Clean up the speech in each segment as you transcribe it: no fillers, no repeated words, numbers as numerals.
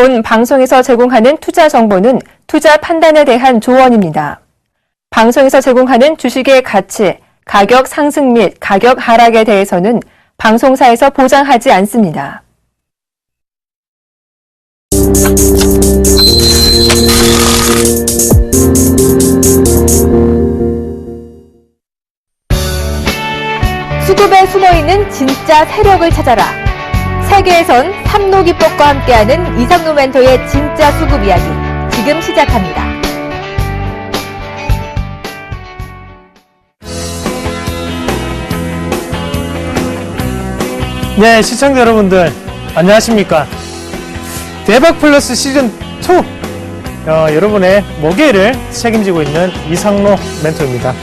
본 방송에서 제공하는 투자 정보는 투자 판단에 대한 조언입니다. 방송에서 제공하는 주식의 가치, 가격 상승 및 가격 하락에 대해서는 방송사에서 보장하지 않습니다. 수급에 숨어있는 진짜 세력을 찾아라. 세계에선 삼노기법과 함께하는 이상노 멘토의 진짜 수급 이야기, 지금 시작합니다. 네, 시청자 여러분들 안녕하십니까. 대박플러스 시즌2 여러분의 목요일을 책임지고 있는 이상노 멘토입니다.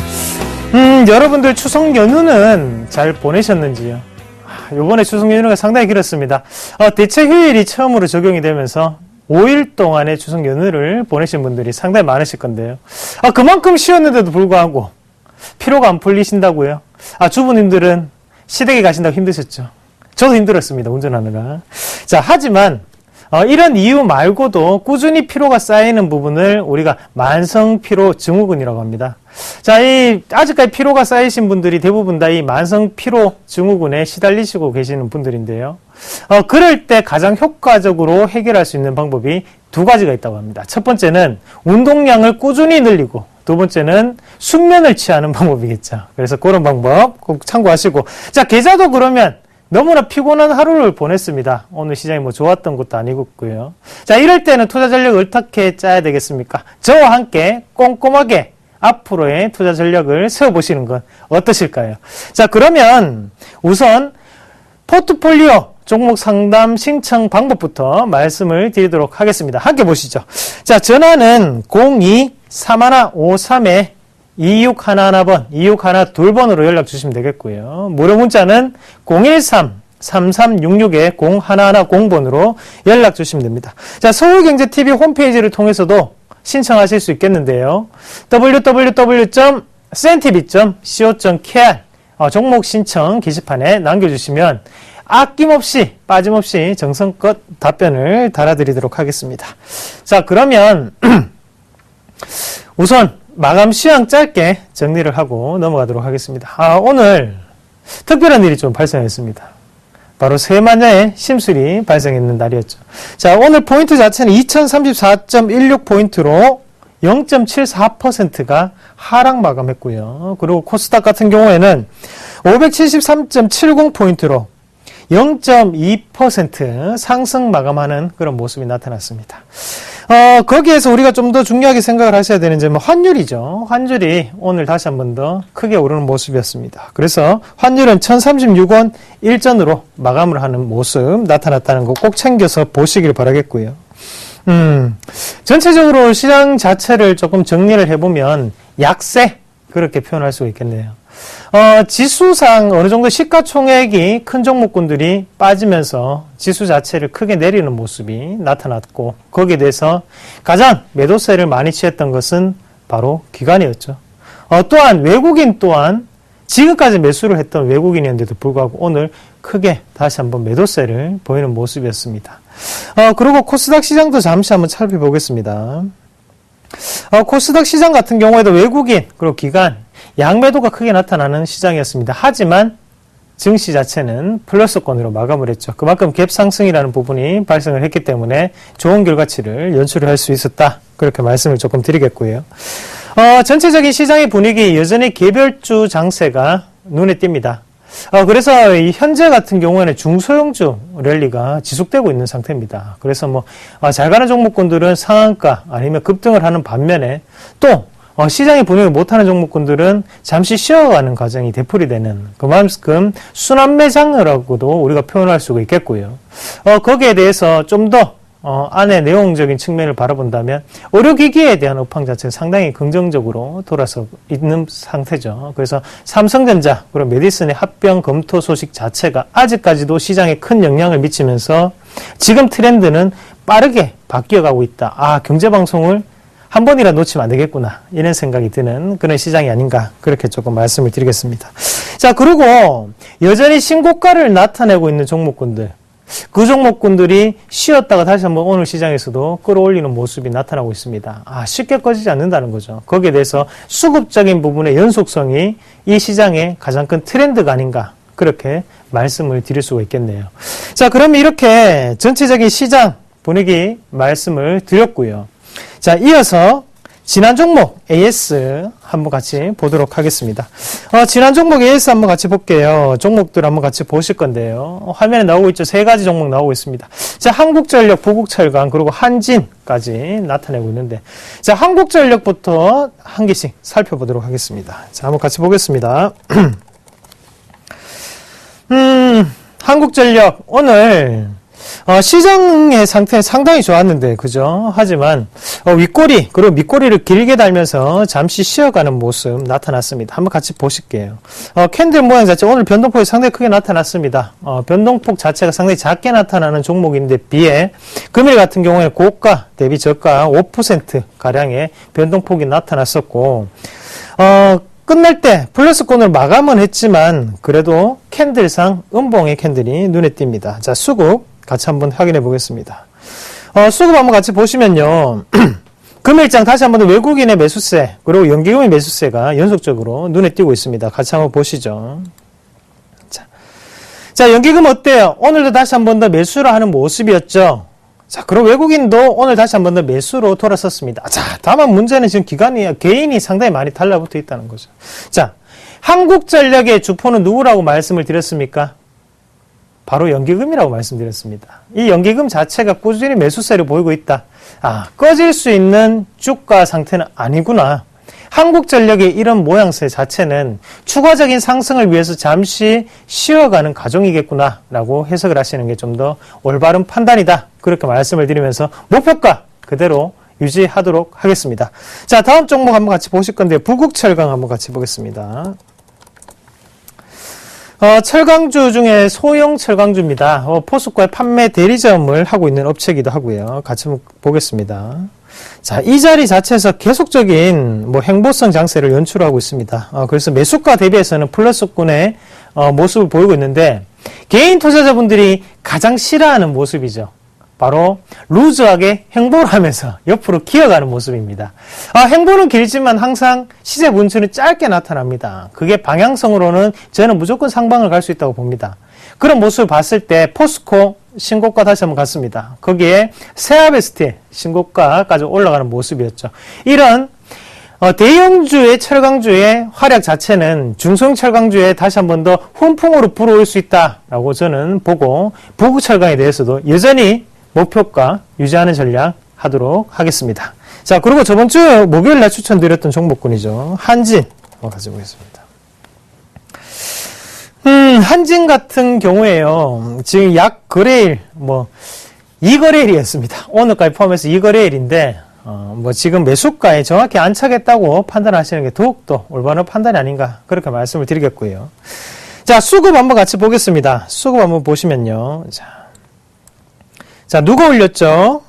여러분들 추석 연휴는 잘 보내셨는지요? 요번에 추석 연휴가 상당히 길었습니다. 대체 휴일이 처음으로 적용이 되면서 5일 동안의 추석 연휴를 보내신 분들이 상당히 많으실 건데요. 그만큼 쉬었는데도 불구하고 피로가 안 풀리신다고요? 주부님들은 시댁에 가신다고 힘드셨죠? 저도 힘들었습니다, 운전하느라. 자, 하지만 이런 이유 말고도 꾸준히 피로가 쌓이는 부분을 우리가 만성피로 증후군이라고 합니다. 자, 아직까지 피로가 쌓이신 분들이 대부분 다 이 만성피로 증후군에 시달리시고 계시는 분들인데요. 그럴 때 가장 효과적으로 해결할 수 있는 방법이 두 가지가 있다고 합니다. 첫 번째는 운동량을 꾸준히 늘리고, 두 번째는 숙면을 취하는 방법이겠죠. 그래서 그런 방법 꼭 참고하시고, 자, 계좌도 그러면 너무나 피곤한 하루를 보냈습니다. 오늘 시장이 좋았던 것도 아니고요. 자, 이럴 때는 투자 전략을 어떻게 짜야 되겠습니까? 저와 함께 꼼꼼하게 앞으로의 투자 전략을 세워보시는 건 어떠실까요? 자, 그러면 우선 포트폴리오 종목 상담 신청 방법부터 말씀을 드리도록 하겠습니다. 함께 보시죠. 자, 전화는 02-3153에 2611번, 2612번으로 연락 주시면 되겠고요. 무료 문자는 013-3366-0110번으로 연락 주시면 됩니다. 자, 서울경제TV 홈페이지를 통해서도 신청하실 수 있겠는데요. www.sentv.co.kr 종목 신청 게시판에 남겨주시면 아낌없이 빠짐없이 정성껏 답변을 달아드리도록 하겠습니다. 자, 그러면 우선 마감 시황 짧게 정리를 하고 넘어가도록 하겠습니다. 오늘 특별한 일이 좀 발생했습니다. 바로 세만녀의 심술이 발생했는 날이었죠. 자, 오늘 포인트 자체는 2034.16포인트로 0.74%가 하락 마감했고요. 그리고 코스닥 같은 경우에는 573.70포인트로 0.2% 상승 마감하는 그런 모습이 나타났습니다. 거기에서 우리가 좀 더 중요하게 생각을 하셔야 되는 점은 환율이죠. 환율이 오늘 다시 한 번 더 크게 오르는 모습이었습니다. 그래서 환율은 1036원 1전으로 마감을 하는 모습 나타났다는 거 꼭 챙겨서 보시길 바라겠고요. 전체적으로 시장 자체를 조금 정리를 해보면 약세, 그렇게 표현할 수가 있겠네요. 지수상 어느 정도 시가총액이 큰 종목군들이 빠지면서 지수 자체를 크게 내리는 모습이 나타났고, 거기에 대해서 가장 매도세를 많이 취했던 것은 바로 기관이었죠. 또한 외국인 또한 지금까지 매수를 했던 외국인이었는데도 불구하고 오늘 크게 다시 한번 매도세를 보이는 모습이었습니다. 그리고 코스닥 시장도 잠시 한번 살펴보겠습니다. 코스닥 시장 같은 경우에도 외국인 그리고 기관 양매도가 크게 나타나는 시장이었습니다. 하지만 증시 자체는 플러스권으로 마감을 했죠. 그만큼 갭 상승이라는 부분이 발생을 했기 때문에 좋은 결과치를 연출을 할 수 있었다. 그렇게 말씀을 조금 드리겠고요. 전체적인 시장의 분위기 여전히 개별주 장세가 눈에 띕니다. 그래서 이 현재 같은 경우에는 중소형주 랠리가 지속되고 있는 상태입니다. 그래서 잘 가는 종목군들은 상한가 아니면 급등을 하는 반면에 또 시장의 분위기를 못하는 종목군들은 잠시 쉬어가는 과정이 되풀이되는 그만큼 순환매장이라고도 우리가 표현할 수가 있겠고요. 거기에 대해서 좀 더 안에 내용적인 측면을 바라본다면 의료기기에 대한 업황 자체는 상당히 긍정적으로 돌아서 있는 상태죠. 그래서 삼성전자 그리고 메디슨의 합병 검토 소식 자체가 아직까지도 시장에 큰 영향을 미치면서 지금 트렌드는 빠르게 바뀌어가고 있다. 경제방송을 한 번이라 놓치면 안 되겠구나. 이런 생각이 드는 그런 시장이 아닌가. 그렇게 조금 말씀을 드리겠습니다. 자, 그리고 여전히 신고가를 나타내고 있는 종목군들. 그 종목군들이 쉬었다가 다시 한번 오늘 시장에서도 끌어올리는 모습이 나타나고 있습니다. 쉽게 꺼지지 않는다는 거죠. 거기에 대해서 수급적인 부분의 연속성이 이 시장의 가장 큰 트렌드가 아닌가, 그렇게 말씀을 드릴 수가 있겠네요. 자, 그럼 이렇게 전체적인 시장 분위기 말씀을 드렸고요. 자, 이어서 지난 종목 AS 한번 같이 보도록 하겠습니다. 지난 종목 AS 한번 같이 볼게요. 종목들 한번 같이 보실 건데요. 화면에 나오고 있죠. 세 가지 종목 나오고 있습니다. 자, 한국전력, 부국철강, 그리고 한진까지 나타내고 있는데, 자, 한국전력부터 한 개씩 살펴보도록 하겠습니다. 자, 한번 같이 보겠습니다. 한국전력 오늘 시장의 상태 상당히 좋았는데, 그죠? 하지만 윗꼬리 그리고 밑꼬리를 길게 달면서 잠시 쉬어가는 모습 나타났습니다. 한번 같이 보실게요. 캔들 모양 자체 오늘 변동폭이 상당히 크게 나타났습니다. 변동폭 자체가 상당히 작게 나타나는 종목인데 비해 금일 같은 경우에 고가 대비 저가 5% 가량의 변동폭이 나타났었고, 끝날 때 플러스권을 마감은 했지만 그래도 캔들상 음봉의 캔들이 눈에 띕니다. 자, 수급 같이 한번 확인해 보겠습니다. 수급 한번 같이 보시면요. 금일장 다시 한번 더 외국인의 매수세 그리고 연기금의 매수세가 연속적으로 눈에 띄고 있습니다. 같이 한번 보시죠. 자, 연기금 어때요? 오늘도 다시 한번 더 매수를 하는 모습이었죠. 자, 그리고 외국인도 오늘 다시 한번 더 매수로 돌아섰습니다. 자, 다만 문제는 지금 개인이 상당히 많이 달라붙어 있다는 거죠. 자, 한국전력의 주포는 누구라고 말씀을 드렸습니까? 바로 연기금이라고 말씀드렸습니다. 이 연기금 자체가 꾸준히 매수세를 보이고 있다. 꺼질 수 있는 주가 상태는 아니구나. 한국전력의 이런 모양새 자체는 추가적인 상승을 위해서 잠시 쉬어가는 과정이겠구나 라고 해석을 하시는 게 좀 더 올바른 판단이다. 그렇게 말씀을 드리면서 목표가 그대로 유지하도록 하겠습니다. 자, 다음 종목 한번 같이 보실 건데 부국철강 한번 같이 보겠습니다. 철강주 중에 소형 철강주입니다. 포스코의 판매 대리점을 하고 있는 업체이기도 하고요. 같이 보겠습니다. 자, 이 자리 자체에서 계속적인 행보성 장세를 연출하고 있습니다. 그래서 매수가 대비해서는 플러스권의 모습을 보이고 있는데, 개인 투자자분들이 가장 싫어하는 모습이죠. 바로 루즈하게 행보를 하면서 옆으로 기어가는 모습입니다. 행보는 길지만 항상 시세 분출은 짧게 나타납니다. 그게 방향성으로는 저는 무조건 상방을 갈 수 있다고 봅니다. 그런 모습을 봤을 때 포스코 신고가 다시 한번 갔습니다. 거기에 세아베스트 신고가까지 올라가는 모습이었죠. 이런 대형주의 철강주의 활약 자체는 중소형 철강주에 다시 한번 더 훈풍으로 불어올 수 있다라고 저는 보고, 부국철강에 대해서도 여전히 목표가 유지하는 전략 하도록 하겠습니다. 자, 그리고 저번 주 목요일날 추천드렸던 종목군이죠. 한진 가져보겠습니다. 한진 같은 경우에요. 지금 약 거래일 2거래일이었습니다. 오늘까지 포함해서 2거래일인데 지금 매수가에 정확히 안착했다고 판단하시는 게 더욱더 올바른 판단이 아닌가, 그렇게 말씀을 드리겠고요. 자, 수급 한번 같이 보겠습니다. 수급 한번 보시면요. 자, 누가 올렸죠?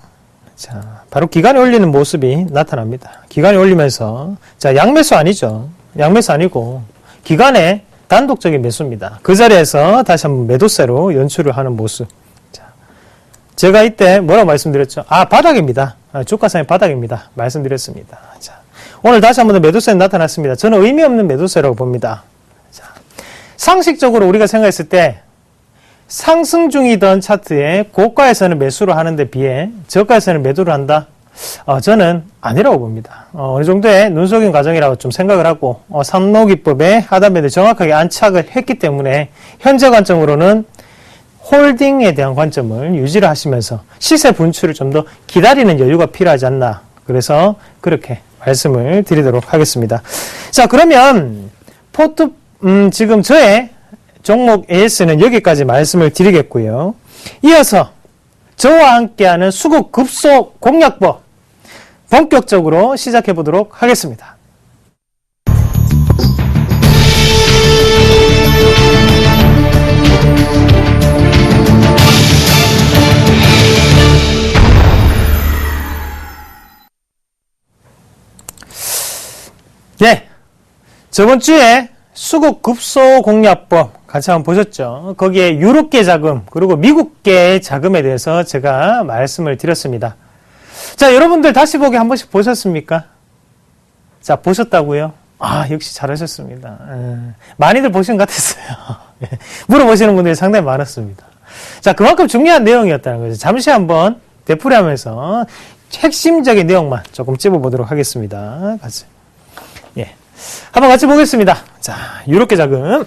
자, 바로 기관이 올리는 모습이 나타납니다. 기관이 올리면서, 자, 양매수 아니죠. 양매수 아니고, 기관의 단독적인 매수입니다. 그 자리에서 다시 한번 매도세로 연출을 하는 모습. 자, 제가 이때 뭐라고 말씀드렸죠? 바닥입니다. 주가상의 바닥입니다. 말씀드렸습니다. 자, 오늘 다시 한번 매도세 나타났습니다. 저는 의미 없는 매도세라고 봅니다. 자, 상식적으로 우리가 생각했을 때, 상승 중이던 차트에 고가에서는 매수를 하는데 비해 저가에서는 매도를 한다? 저는 아니라고 봅니다. 어느 정도의 눈속임 과정이라고 좀 생각을 하고, 삼노기법의 하단밴드 정확하게 안착을 했기 때문에 현재 관점으로는 홀딩에 대한 관점을 유지를 하시면서 시세 분출을 좀 더 기다리는 여유가 필요하지 않나. 그래서 그렇게 말씀을 드리도록 하겠습니다. 자, 그러면 지금 저의 종목 AS는 여기까지 말씀을 드리겠고요. 이어서 저와 함께하는 수급 급속 공략법 본격적으로 시작해 보도록 하겠습니다. 네, 저번 주에 수급 급소 공략법 같이 한번 보셨죠? 거기에 유럽계 자금 그리고 미국계 자금에 대해서 제가 말씀을 드렸습니다. 자, 여러분들 다시 보기 한 번씩 보셨습니까? 자, 보셨다고요? 아, 역시 잘하셨습니다. 많이들 보신 것 같았어요. 물어보시는 분들이 상당히 많았습니다. 자, 그만큼 중요한 내용이었다는 거죠. 잠시 한번 되풀이하면서 핵심적인 내용만 조금 찝어보도록 하겠습니다. 같이. 예. 한번 같이 보겠습니다. 자, 유럽계 자금.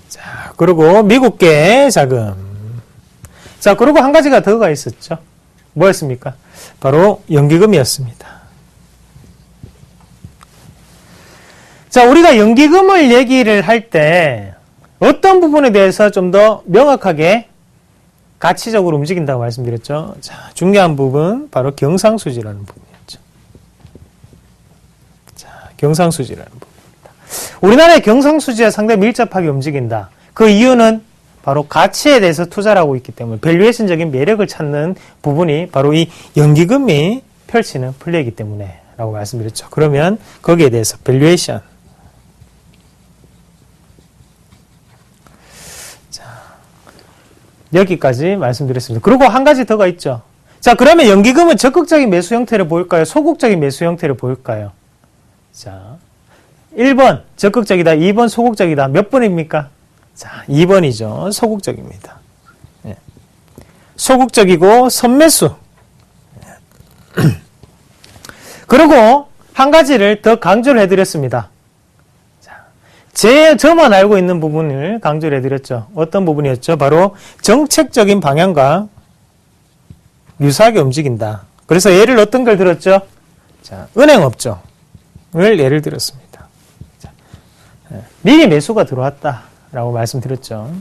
자, 그리고 미국계 자금. 자, 그리고 한 가지가 더가 있었죠. 뭐였습니까? 바로 연기금이었습니다. 자, 우리가 연기금을 얘기를 할 때 어떤 부분에 대해서 좀 더 명확하게 가치적으로 움직인다고 말씀드렸죠. 자, 중요한 부분 바로 경상수지라는 부분이었죠. 자, 경상수지라는 부분입니다. 우리나라의 경상수지가 상당히 밀접하게 움직인다. 그 이유는 바로 가치에 대해서 투자를 하고 있기 때문에 밸류에이션적인 매력을 찾는 부분이 바로 이 연기금이 펼치는 플레이이기 때문에 라고 말씀드렸죠. 그러면 거기에 대해서 밸류에이션. 자, 여기까지 말씀드렸습니다. 그리고 한 가지 더가 있죠. 자, 그러면 연기금은 적극적인 매수 형태를 보일까요? 소극적인 매수 형태를 보일까요? 자, 1번 적극적이다, 2번 소극적이다. 몇 번입니까? 자, 2번이죠. 소극적입니다. 예. 소극적이고 선매수. 그리고 한 가지를 더 강조를 해드렸습니다. 자, 저만 알고 있는 부분을 강조를 해드렸죠. 어떤 부분이었죠? 바로 정책적인 방향과 유사하게 움직인다. 그래서 예를 어떤 걸 들었죠? 자, 은행업종을 예를 들었습니다. 자, 미리 매수가 들어왔다. 라고 말씀드렸죠.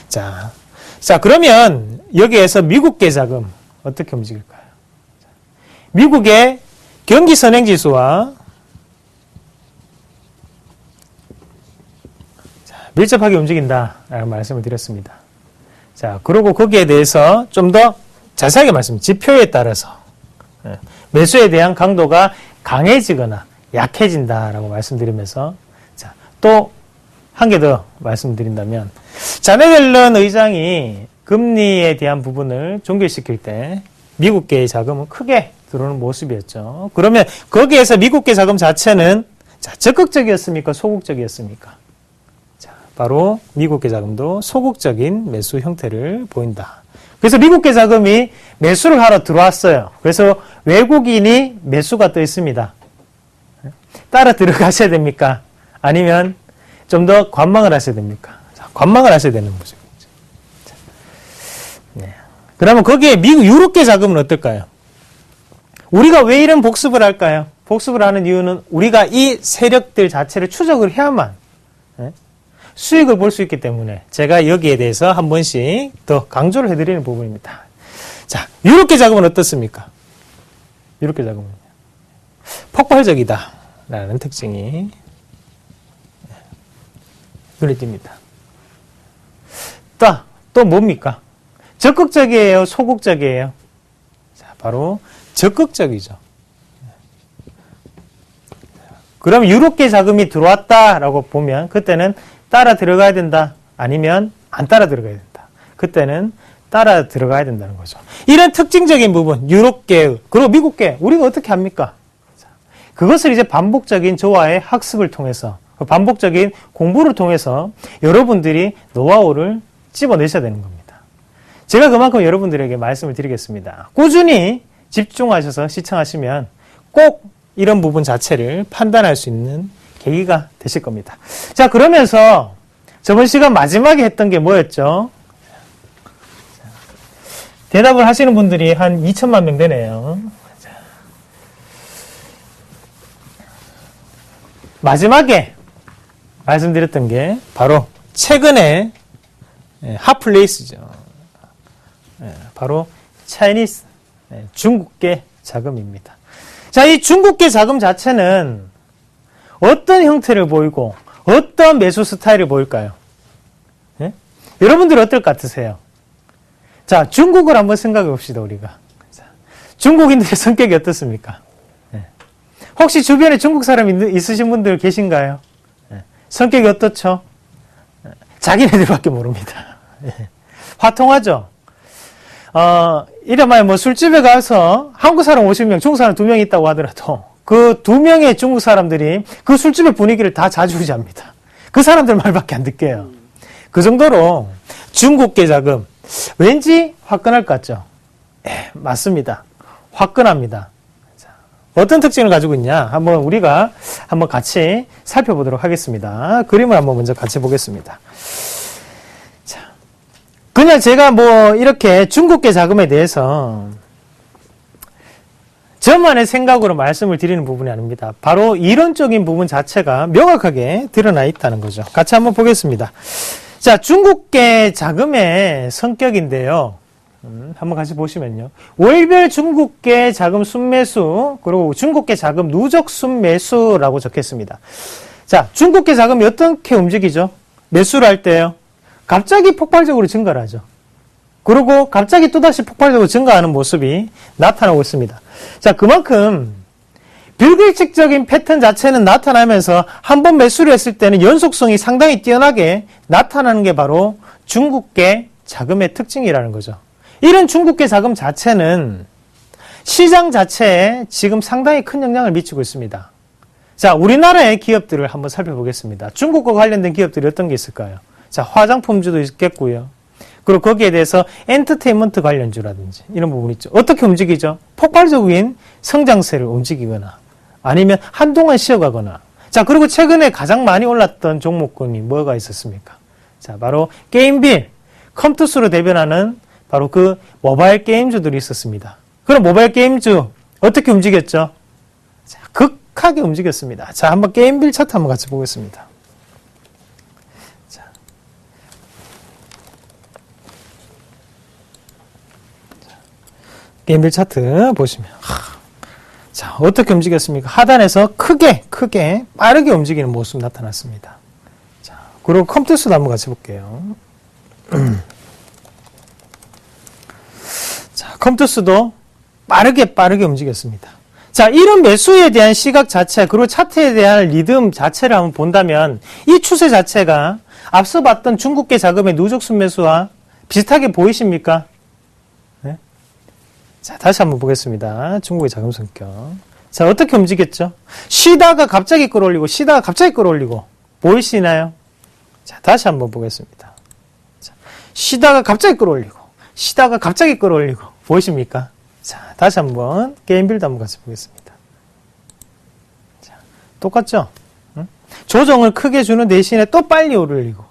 자, 그러면 여기에서 미국계 자금 어떻게 움직일까요? 미국의 경기 선행지수와 밀접하게 움직인다라고 말씀을 드렸습니다. 자, 그리고 거기에 대해서 좀 더 자세하게 지표에 따라서 매수에 대한 강도가 강해지거나 약해진다라고 말씀드리면서 자, 또 한 개 더 말씀드린다면 자네델런 의장이 금리에 대한 부분을 종결시킬 때 미국계의 자금은 크게 들어오는 모습이었죠. 그러면 거기에서 미국계 자금 자체는 자, 적극적이었습니까? 소극적이었습니까? 자, 바로 미국계 자금도 소극적인 매수 형태를 보인다. 그래서 미국계 자금이 매수를 하러 들어왔어요. 그래서 외국인이 매수가 떠 있습니다. 따라 들어가셔야 됩니까? 아니면 좀 더 관망을 하셔야 됩니까? 자, 관망을 하셔야 되는 모습이죠. 자, 네. 그러면 거기에 미국 유럽계 자금은 어떨까요? 우리가 왜 이런 복습을 할까요? 복습을 하는 이유는 우리가 이 세력들 자체를 추적을 해야만 수익을 볼 수 있기 때문에 제가 여기에 대해서 한 번씩 더 강조를 해드리는 부분입니다. 자, 유럽계 자금은 어떻습니까? 유럽계 자금은 폭발적이다 라는 특징이 눈에 띕니다. 또 뭡니까? 적극적이에요? 소극적이에요? 자, 바로 적극적이죠. 그럼 유럽계 자금이 들어왔다라고 보면 그때는 따라 들어가야 된다. 아니면 안 따라 들어가야 된다. 그때는 따라 들어가야 된다는 거죠. 이런 특징적인 부분, 유럽계 그리고 미국계 우리가 어떻게 합니까? 그것을 이제 반복적인 저와의 학습을 통해서 반복적인 공부를 통해서 여러분들이 노하우를 찝어내셔야 되는 겁니다. 제가 그만큼 여러분들에게 말씀을 드리겠습니다. 꾸준히 집중하셔서 시청하시면 꼭 이런 부분 자체를 판단할 수 있는 계기가 되실 겁니다. 자, 그러면서 저번 시간 마지막에 했던 게 뭐였죠? 대답을 하시는 분들이 한 2천만 명 되네요. 마지막에 말씀드렸던 게 바로 최근에 핫플레이스죠. 바로 차이니스, 중국계 자금입니다. 자, 이 중국계 자금 자체는 어떤 형태를 보이고 어떤 매수 스타일을 보일까요? 여러분들 어떨 것 같으세요? 자, 중국을 한번 생각해 봅시다, 우리가. 자, 중국인들의 성격이 어떻습니까? 혹시 주변에 중국 사람 있으신 분들 계신가요? 성격이 어떻죠? 자기네들밖에 모릅니다. 화통하죠? 이러면 뭐 술집에 가서 한국 사람 50명, 중국 사람 2명 있다고 하더라도 그 2명의 중국 사람들이 그 술집의 분위기를 다 좌지우지합니다. 그 사람들 말밖에 안 듣게요. 그 정도로 중국계 자금, 왠지 화끈할 것 같죠? 맞습니다. 화끈합니다. 자, 어떤 특징을 가지고 있냐? 우리가 한번 같이 살펴보도록 하겠습니다. 그림을 한번 먼저 같이 보겠습니다. 자, 그냥 제가 이렇게 중국계 자금에 대해서 저만의 생각으로 말씀을 드리는 부분이 아닙니다. 바로 이론적인 부분 자체가 명확하게 드러나 있다는 거죠. 같이 한번 보겠습니다. 자, 중국계 자금의 성격인데요. 한번 같이 보시면요. 월별 중국계 자금 순매수, 그리고 중국계 자금 누적 순매수라고 적혔습니다. 자, 중국계 자금이 어떻게 움직이죠? 매수를 할 때요. 갑자기 폭발적으로 증가를 하죠. 그리고 갑자기 또다시 폭발적으로 증가하는 모습이 나타나고 있습니다. 자, 그만큼 불규칙적인 패턴 자체는 나타나면서 한번 매수를 했을 때는 연속성이 상당히 뛰어나게 나타나는 게 바로 중국계 자금의 특징이라는 거죠. 이런 중국계 자금 자체는 시장 자체에 지금 상당히 큰 영향을 미치고 있습니다. 자, 우리나라의 기업들을 한번 살펴보겠습니다. 중국과 관련된 기업들이 어떤 게 있을까요? 자, 화장품주도 있겠고요. 그리고 거기에 대해서 엔터테인먼트 관련주라든지 이런 부분이 있죠. 어떻게 움직이죠? 폭발적인 성장세를 움직이거나 아니면 한동안 쉬어가거나. 자, 그리고 최근에 가장 많이 올랐던 종목군이 뭐가 있었습니까? 자, 바로 게임빌, 컴투스로 대변하는 바로 그 모바일 게임주들이 있었습니다. 그럼 모바일 게임주 어떻게 움직였죠? 자, 극하게 움직였습니다. 자, 한번 게임빌 차트 한번 같이 보겠습니다. 게임빌 차트 보시면 자, 어떻게 움직였습니까? 하단에서 크게 빠르게 움직이는 모습 나타났습니다. 자, 그리고 컴투스도 한번 같이 볼게요. 자, 컴투스도 빠르게 움직였습니다. 자, 이런 매수에 대한 시각 자체, 그리고 차트에 대한 리듬 자체를 한번 본다면 이 추세 자체가 앞서 봤던 중국계 자금의 누적 순매수와 비슷하게 보이십니까? 네? 자, 다시 한번 보겠습니다. 중국의 자금 성격. 자, 어떻게 움직였죠? 쉬다가 갑자기 끌어올리고, 쉬다가 갑자기 끌어올리고. 보이시나요? 자, 다시 한번 보겠습니다. 자, 쉬다가 갑자기 끌어올리고, 쉬다가 갑자기 끌어올리고. 보이십니까? 자, 다시 한번 게임빌드 한번 같이 보겠습니다. 자, 똑같죠? 응? 조정을 크게 주는 대신에 또 빨리 오르리고,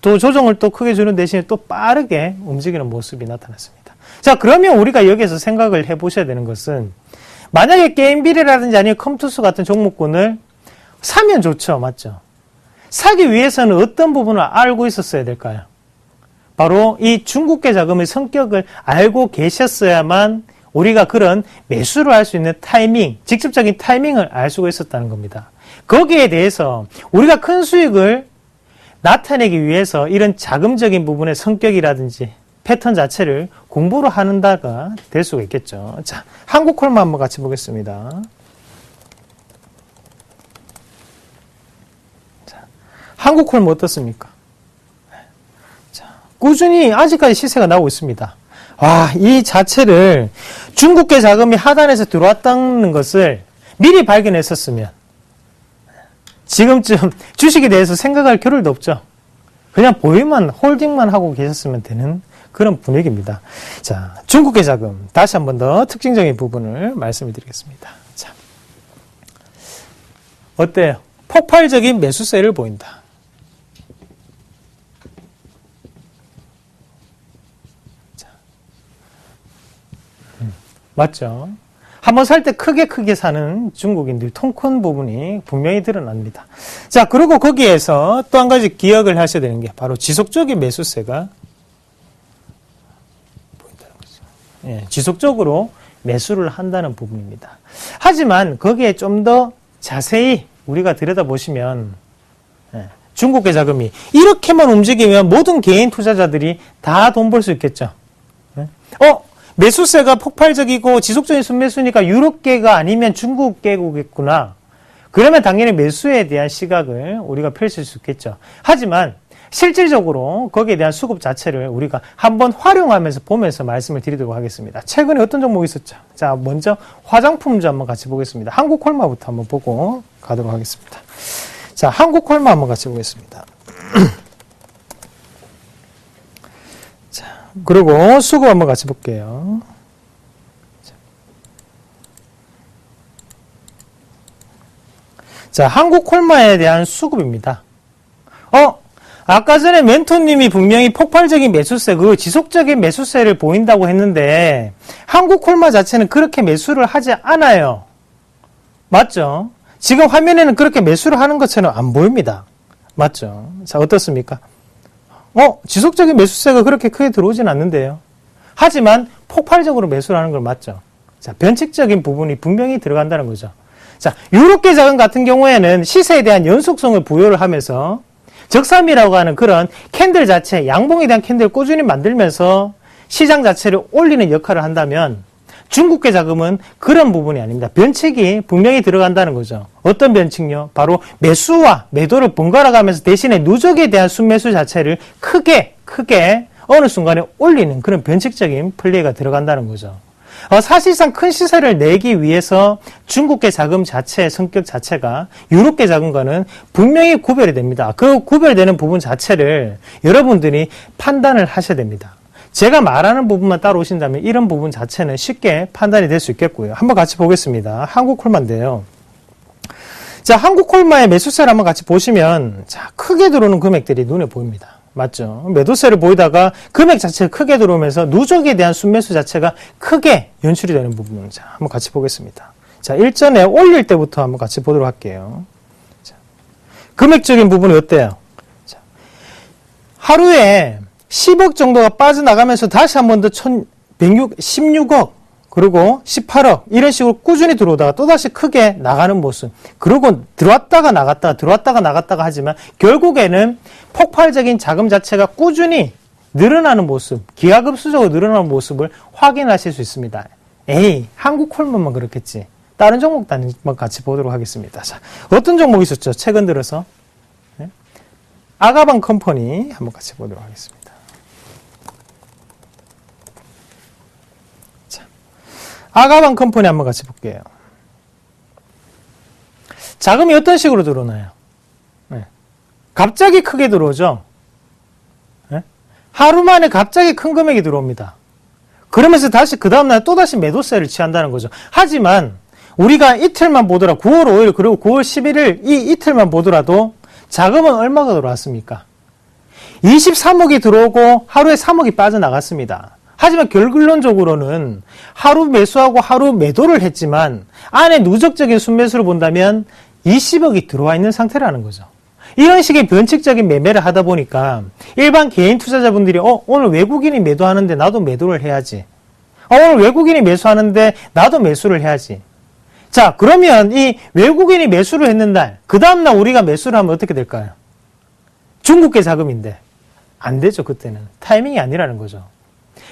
또 조정을 또 크게 주는 대신에 또 빠르게 움직이는 모습이 나타났습니다. 자, 그러면 우리가 여기에서 생각을 해보셔야 되는 것은 만약에 게임빌이라든지 아니면 컴투스 같은 종목군을 사면 좋죠. 맞죠? 사기 위해서는 어떤 부분을 알고 있었어야 될까요? 바로 이 중국계 자금의 성격을 알고 계셨어야만 우리가 그런 매수를 할 수 있는 타이밍, 직접적인 타이밍을 알 수가 있었다는 겁니다. 거기에 대해서 우리가 큰 수익을 나타내기 위해서 이런 자금적인 부분의 성격이라든지 패턴 자체를 공부를 한다가 될 수가 있겠죠. 자, 한국콜만 한번 같이 보겠습니다. 자, 한국콜 뭐 어떻습니까? 자, 꾸준히 아직까지 시세가 나오고 있습니다. 와, 이 자체를 중국계 자금이 하단에서 들어왔다는 것을 미리 발견했었으면 지금쯤 주식에 대해서 생각할 겨를도 없죠. 그냥 보유만, 홀딩만 하고 계셨으면 되는 그런 분위기입니다. 자, 중국계 자금 다시 한 번 더 특징적인 부분을 말씀을 드리겠습니다. 자, 어때요? 폭발적인 매수세를 보인다. 자, 맞죠? 한번 살 때 크게 사는 중국인들 통큰 부분이 분명히 드러납니다. 자, 그리고 거기에서 또 한 가지 기억을 하셔야 되는 게 바로 지속적인 매수세가 보인다는 거죠. 예, 지속적으로 매수를 한다는 부분입니다. 하지만 거기에 좀 더 자세히 우리가 들여다보시면 중국계 자금이 이렇게만 움직이면 모든 개인 투자자들이 다 돈 벌 수 있겠죠. 매수세가 폭발적이고 지속적인 순매수니까 유럽계가 아니면 중국계고겠구나. 그러면 당연히 매수에 대한 시각을 우리가 펼칠 수 있겠죠. 하지만 실질적으로 거기에 대한 수급 자체를 우리가 한번 활용하면서 보면서 말씀을 드리도록 하겠습니다. 최근에 어떤 종목이 있었죠? 자, 먼저 화장품주 한번 같이 보겠습니다. 한국콜마부터 한번 보고 가도록 하겠습니다. 자, 한국콜마 한번 같이 보겠습니다. 자, 그리고 수급 한번 같이 볼게요. 자, 한국콜마에 대한 수급입니다. 아까 전에 멘토님이 분명히 폭발적인 매수세, 그 지속적인 매수세를 보인다고 했는데 한국콜마 자체는 그렇게 매수를 하지 않아요. 맞죠? 지금 화면에는 그렇게 매수를 하는 것처럼 안 보입니다. 맞죠? 자, 어떻습니까? 지속적인 매수세가 그렇게 크게 들어오진 않는데요. 하지만 폭발적으로 매수를 하는 걸 맞죠? 자, 변칙적인 부분이 분명히 들어간다는 거죠. 자, 유럽계 자금 같은 경우에는 시세에 대한 연속성을 부여를 하면서 적삼이라고 하는 그런 캔들 자체, 양봉에 대한 캔들을 꾸준히 만들면서 시장 자체를 올리는 역할을 한다면 중국계 자금은 그런 부분이 아닙니다. 변칙이 분명히 들어간다는 거죠. 어떤 변칙요? 바로 매수와 매도를 번갈아 가면서 대신에 누적에 대한 순매수 자체를 크게 어느 순간에 올리는 그런 변칙적인 플레이가 들어간다는 거죠. 사실상 큰 시세를 내기 위해서 중국계 자금 자체의 성격 자체가 유럽계 자금과는 분명히 구별이 됩니다. 그 구별되는 부분 자체를 여러분들이 판단을 하셔야 됩니다. 제가 말하는 부분만 따라오신다면 이런 부분 자체는 쉽게 판단이 될 수 있겠고요. 한번 같이 보겠습니다. 한국콜마인데요. 자, 한국콜마의 매수세를 한번 같이 보시면 자, 크게 들어오는 금액들이 눈에 보입니다. 맞죠? 매도세를 보이다가 금액 자체가 크게 들어오면서 누적에 대한 순매수 자체가 크게 연출이 되는 부분. 자, 한번 같이 보겠습니다. 자, 일전에 올릴 때부터 한번 같이 보도록 할게요. 자, 금액적인 부분이 어때요? 자, 하루에 10억 정도가 빠져나가면서 다시 한 번 더 16억, 그리고 18억, 이런 식으로 꾸준히 들어오다가 또다시 크게 나가는 모습. 그리고 들어왔다가 나갔다가 하지만 결국에는 폭발적인 자금 자체가 꾸준히 늘어나는 모습, 기하급수적으로 늘어나는 모습을 확인하실 수 있습니다. 한국콜마만 그렇겠지. 다른 종목도 한번 같이 보도록 하겠습니다. 자, 어떤 종목이 있었죠? 최근 들어서. 네? 아가방 컴퍼니 한번 같이 보도록 하겠습니다. 아가방 컴퍼니 한번 같이 볼게요. 자금이 어떤 식으로 들어오나요? 네. 갑자기 크게 들어오죠? 네? 하루 만에 갑자기 큰 금액이 들어옵니다. 그러면서 다시 그 다음날 또다시 매도세를 취한다는 거죠. 하지만 우리가 이틀만 보더라, 9월 5일 그리고 9월 11일 이 이틀만 보더라도 자금은 얼마가 들어왔습니까? 23억이 들어오고 하루에 3억이 빠져나갔습니다. 하지만 결론적으로는 하루 매수하고 하루 매도를 했지만 안에 누적적인 순매수를 본다면 20억이 들어와 있는 상태라는 거죠. 이런 식의 변칙적인 매매를 하다 보니까 일반 개인 투자자분들이 오늘 외국인이 매도하는데 나도 매도를 해야지. 오늘 외국인이 매수하는데 나도 매수를 해야지. 자, 그러면 이 외국인이 매수를 했는 날, 그 다음날 우리가 매수를 하면 어떻게 될까요? 중국계 자금인데 안 되죠. 그때는 타이밍이 아니라는 거죠.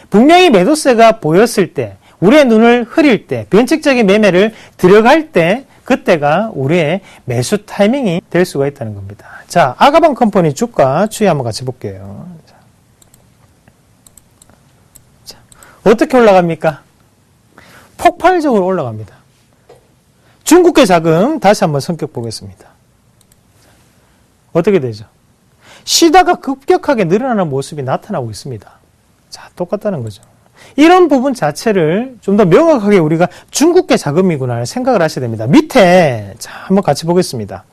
분명히 매도세가 보였을 때, 우리의 눈을 흐릴 때, 변칙적인 매매를 들어갈 때, 그때가 우리의 매수 타이밍이 될 수가 있다는 겁니다. 자, 아가방 컴퍼니 주가 추이 한번 같이 볼게요. 자, 어떻게 올라갑니까? 폭발적으로 올라갑니다. 중국계 자금 다시 한번 성격 보겠습니다. 어떻게 되죠? 쉬다가 급격하게 늘어나는 모습이 나타나고 있습니다. 자, 똑같다는 거죠. 이런 부분 자체를 좀 더 명확하게 우리가 중국계 자금이구나 생각을 하셔야 됩니다. 밑에, 자, 한번 같이 보겠습니다.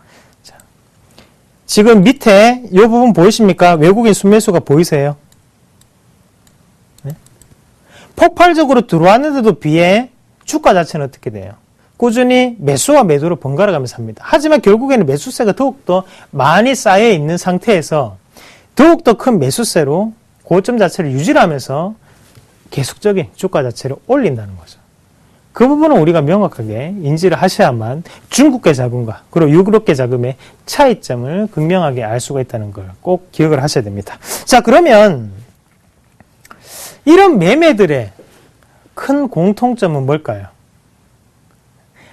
자, 지금 밑에 이 부분 보이십니까? 외국인 순매수가 보이세요? 네? 폭발적으로 들어왔는데도 비해 주가 자체는 어떻게 돼요? 꾸준히 매수와 매도를 번갈아 가면서 합니다. 하지만 결국에는 매수세가 더욱더 많이 쌓여 있는 상태에서 더욱더 큰 매수세로 고점 자체를 유지하면서 계속적인 주가 자체를 올린다는 거죠. 그 부분은 우리가 명확하게 인지를 하셔야만 중국계 자금과 그리고 유럽계 자금의 차이점을 극명하게 알 수가 있다는 걸 꼭 기억을 하셔야 됩니다. 자, 그러면 이런 매매들의 큰 공통점은 뭘까요?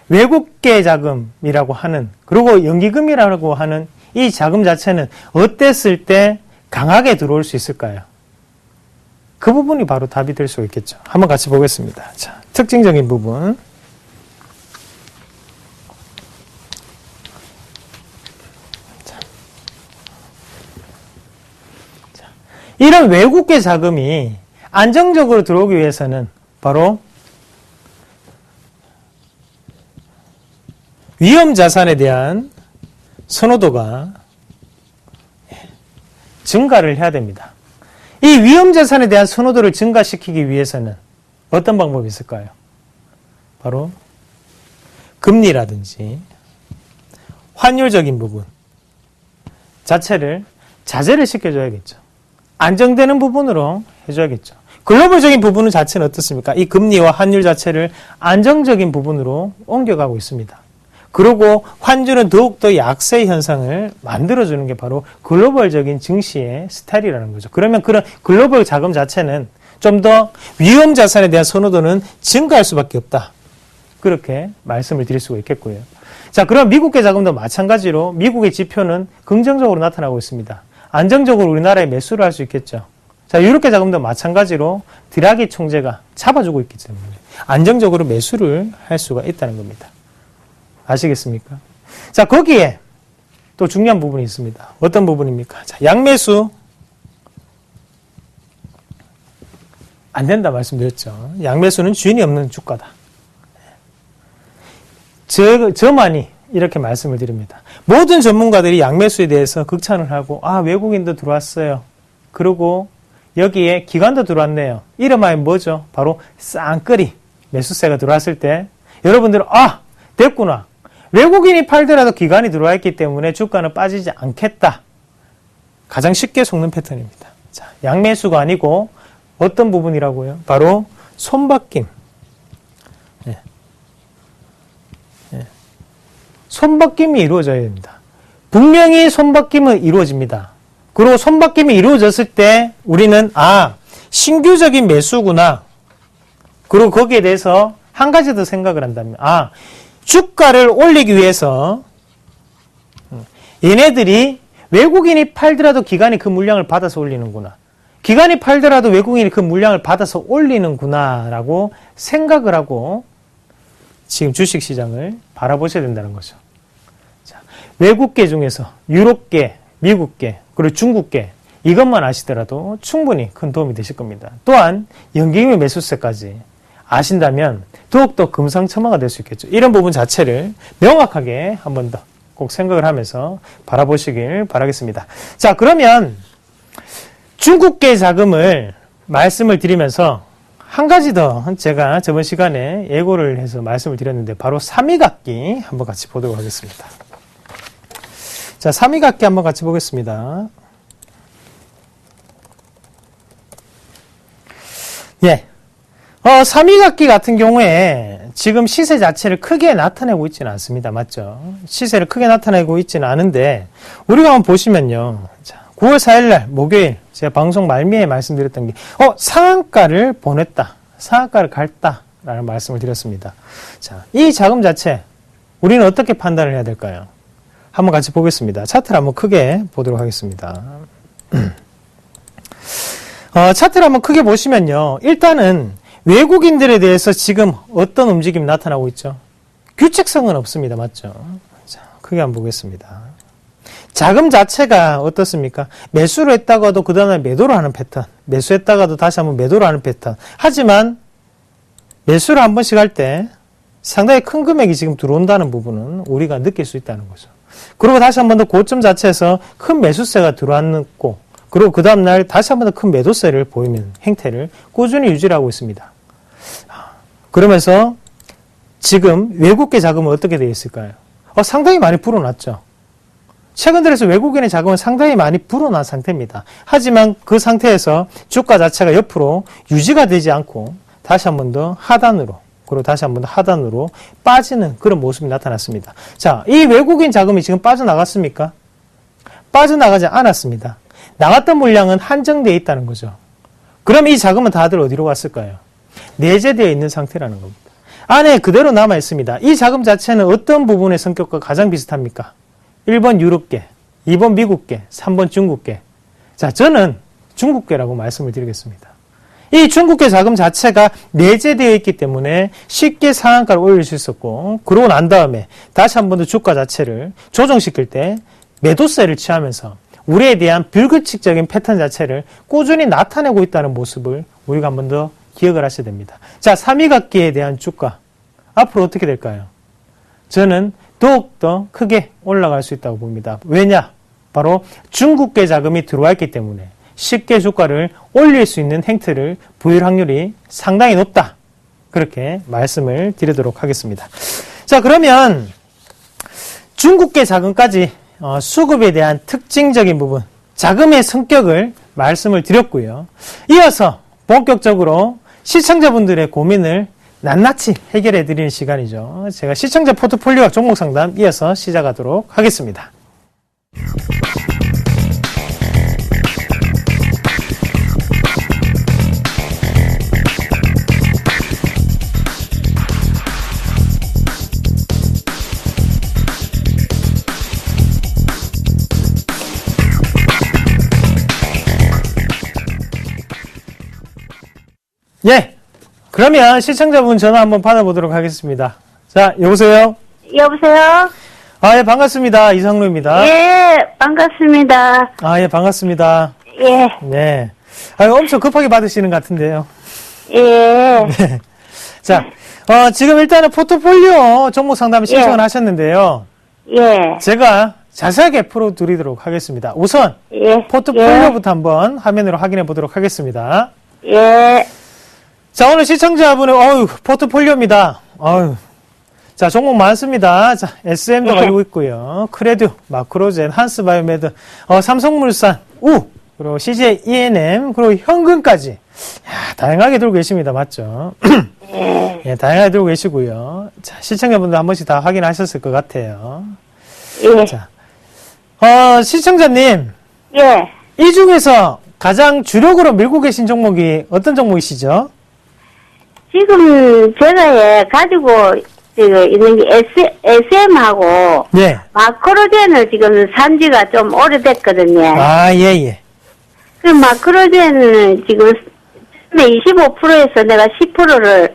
외국계 자금이라고 하는, 그리고 연기금이라고 하는 이 자금 자체는 어땠을 때 강하게 들어올 수 있을까요? 그 부분이 바로 답이 될 수 있겠죠. 한번 같이 보겠습니다. 자, 특징적인 부분. 이런 외국계 자금이 안정적으로 들어오기 위해서는 바로 위험 자산에 대한 선호도가 증가를 해야 됩니다. 이 위험 자산에 대한 선호도를 증가시키기 위해서는 어떤 방법이 있을까요? 바로 금리라든지 환율적인 부분 자체를 자제를 시켜줘야겠죠. 안정되는 부분으로 해줘야겠죠. 글로벌적인 부분 자체는 어떻습니까? 이 금리와 환율 자체를 안정적인 부분으로 옮겨가고 있습니다. 그리고 환율은 더욱더 약세 현상을 만들어주는 게 바로 글로벌적인 증시의 스타일이라는 거죠. 그러면 그런 글로벌 자금 자체는 좀 더 위험 자산에 대한 선호도는 증가할 수밖에 없다. 그렇게 말씀을 드릴 수가 있겠고요. 자, 그럼 미국계 자금도 마찬가지로 미국의 지표는 긍정적으로 나타나고 있습니다. 안정적으로 우리나라에 매수를 할 수 있겠죠. 자, 유럽계 자금도 마찬가지로 드라기 총재가 잡아주고 있기 때문에 안정적으로 매수를 할 수가 있다는 겁니다. 아시겠습니까? 자, 거기에 또 중요한 부분이 있습니다. 어떤 부분입니까? 자, 양매수 안 된다 말씀드렸죠. 양매수는 주인이 없는 주가다. 저만이 이렇게 말씀을 드립니다. 모든 전문가들이 양매수에 대해서 극찬을 하고, 아, 외국인도 들어왔어요. 그리고 여기에 기관도 들어왔네요. 이름하여 뭐죠? 바로 쌍끌이 매수세가 들어왔을 때 여러분들은, 아, 됐구나. 외국인이 팔더라도 기관이 들어와 있기 때문에 주가는 빠지지 않겠다. 가장 쉽게 속는 패턴입니다. 자, 양매수가 아니고 어떤 부분이라고요? 바로 손바뀜. 손바뀜이 이루어져야 됩니다. 분명히 손바뀜은 이루어집니다. 그리고 손바뀜이 이루어졌을 때 우리는 신규적인 매수구나. 그리고 거기에 대해서 한 가지 더 생각을 한다면 주가를 올리기 위해서 얘네들이 외국인이 팔더라도 기관이 그 물량을 받아서 올리는구나. 기관이 팔더라도 외국인이 그 물량을 받아서 올리는구나 라고 생각을 하고 지금 주식시장을 바라보셔야 된다는 거죠. 자, 외국계 중에서 유럽계, 미국계, 그리고 중국계 이것만 아시더라도 충분히 큰 도움이 되실 겁니다. 또한 연기금의 매수세까지 아신다면 더욱더 금상첨화가 될 수 있겠죠. 이런 부분 자체를 명확하게 한 번 더 꼭 생각을 하면서 바라보시길 바라겠습니다. 자, 그러면 중국계 자금을 말씀을 드리면서 한 가지 더 제가 저번 시간에 예고를 해서 말씀을 드렸는데 바로 삼위각기 한번 같이 보도록 하겠습니다. 자, 삼위각기 한번 같이 보겠습니다. 예. 삼위각기 같은 경우에 지금 시세 자체를 크게 나타내고 있지는 않습니다. 맞죠? 시세를 크게 나타내고 있지는 않은데 우리가 한번 보시면요. 자, 9월 4일날 목요일 제가 방송 말미에 말씀드렸던 게 상한가를 보냈다. 상한가를 갈다라는 말씀을 드렸습니다. 자, 이 자금 자체 우리는 어떻게 판단을 해야 될까요? 한번 같이 보겠습니다. 차트를 한번 크게 보도록 하겠습니다. 차트를 한번 크게 보시면요. 일단은 외국인들에 대해서 지금 어떤 움직임이 나타나고 있죠? 규칙성은 없습니다. 맞죠? 자, 크게 한번 보겠습니다. 자금 자체가 어떻습니까? 매수를 했다가도 그 다음에 매도를 하는 패턴, 매수했다가도 다시 한번 매도를 하는 패턴. 하지만 매수를 한 번씩 할 때 상당히 큰 금액이 지금 들어온다는 부분은 우리가 느낄 수 있다는 거죠. 그리고 다시 한번 더 고점 자체에서 큰 매수세가 들어왔고, 그리고 그 다음날 다시 한번 더 큰 매도세를 보이는 행태를 꾸준히 유지를 하고 있습니다. 그러면서 지금 외국계 자금은 어떻게 되어 있을까요? 상당히 많이 불어났죠. 최근 들어서 외국인의 자금은 상당히 많이 불어난 상태입니다. 하지만 그 상태에서 주가 자체가 옆으로 유지가 되지 않고 다시 한 번 더 하단으로, 그리고 다시 한 번 더 하단으로 빠지는 그런 모습이 나타났습니다. 자, 이 외국인 자금이 지금 빠져나갔습니까? 빠져나가지 않았습니다. 나갔던 물량은 한정되어 있다는 거죠. 그럼 이 자금은 다들 어디로 갔을까요? 내재되어 있는 상태라는 겁니다. 안에 그대로 남아 있습니다. 이 자금 자체는 어떤 부분의 성격과 가장 비슷합니까? 1번 유럽계, 2번 미국계, 3번 중국계. 자, 저는 중국계라고 말씀을 드리겠습니다. 이 중국계 자금 자체가 내재되어 있기 때문에 쉽게 상한가를 올릴 수 있었고, 그러고 난 다음에 다시 한 번 더 주가 자체를 조정시킬 때 매도세를 취하면서 우리에 대한 불규칙적인 패턴 자체를 꾸준히 나타내고 있다는 모습을 우리가 한 번 더 기억을 하셔야 됩니다. 자, 3위각기에 대한 주가 앞으로 어떻게 될까요? 저는 더욱더 크게 올라갈 수 있다고 봅니다. 왜냐? 바로 중국계 자금이 들어와 있기 때문에 쉽게 주가를 올릴 수 있는 행태를 보일 확률이 상당히 높다. 그렇게 말씀을 드리도록 하겠습니다. 자, 그러면 중국계 자금까지 수급에 대한 특징적인 부분, 자금의 성격을 말씀을 드렸고요. 이어서 본격적으로 시청자분들의 고민을 낱낱이 해결해 드리는 시간이죠. 제가 시청자 포트폴리오와 종목 상담 이어서 시작하도록 하겠습니다. 예. 그러면 시청자분 전화 한번 받아보도록 하겠습니다. 자, 여보세요? 여보세요? 아, 예, 반갑습니다. 이상로입니다. 예, 반갑습니다. 아, 예, 반갑습니다. 예, 네. 아, 엄청 급하게 받으시는 것 같은데요. 예, 네. 자, 지금 일단은 포트폴리오 종목 상담 신청을 하셨는데요. 예, 제가 자세하게 풀어드리도록 하겠습니다. 우선, 예. 포트폴리오부터 한번 화면으로 확인해 보도록 하겠습니다. 예, 자, 오늘 시청자분은, 포트폴리오입니다. 자, 종목 많습니다. 자, SM도 가지고 있고요. 크레듀, 마크로젠, 한스바이오메드, 삼성물산, 그리고 CJ ENM, 그리고 현금까지. 야, 다양하게 들고 계십니다. 맞죠? 예, 다양하게 들고 계시고요. 자, 시청자분들 한 번씩 다 확인하셨을 것 같아요. 예, 자, 시청자님, 예. 이 중에서 가장 주력으로 밀고 계신 종목이 어떤 종목이시죠? 지금 제가 가지고 있는 게 SM하고 예. 마크로젠을 지금 산 지가 좀 오래됐거든요. 아, 예, 예. 그 마크로젠은 지금 25%에서 내가 10%를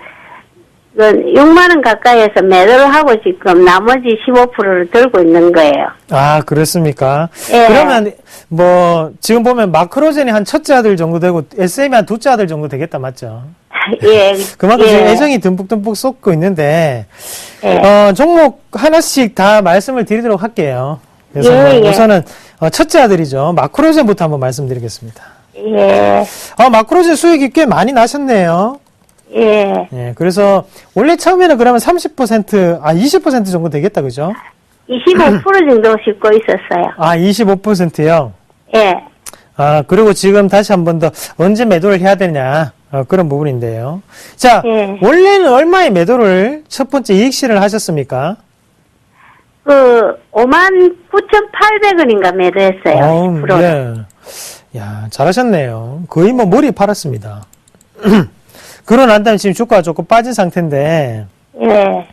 6만원 가까이에서 매도를 하고 지금 나머지 15%를 들고 있는 거예요. 아, 그렇습니까? 예. 그러면, 지금 보면 마크로젠이 한 첫째 아들 정도 되고, SM이 한 둘째 아들 정도 되겠다, 맞죠? 예. 그만큼 예. 지금 애정이 듬뿍듬뿍 쏟고 있는데, 예. 종목 하나씩 다 말씀을 드리도록 할게요. 그래서 예, 예. 우선은, 첫째 아들이죠. 마크로젠부터 한번 말씀드리겠습니다. 예. 마크로젠 수익이 꽤 많이 나셨네요. 예. 예, 그래서, 원래 처음에는 그러면 20% 정도 되겠다, 그죠? 25% 정도 싣고 있었어요. 아, 25%요? 예. 아, 그리고 지금 다시 한 번 더 언제 매도를 해야 되냐, 그런 부분인데요. 자, 예. 원래는 얼마에 매도를 첫 번째 이익 실현을 하셨습니까? 59,800원인가 매도했어요. 10%. 예. 야, 잘하셨네요. 거의 머리 팔았습니다. 그러고 난 다음에 지금 주가가 조금 빠진 상태인데, 예.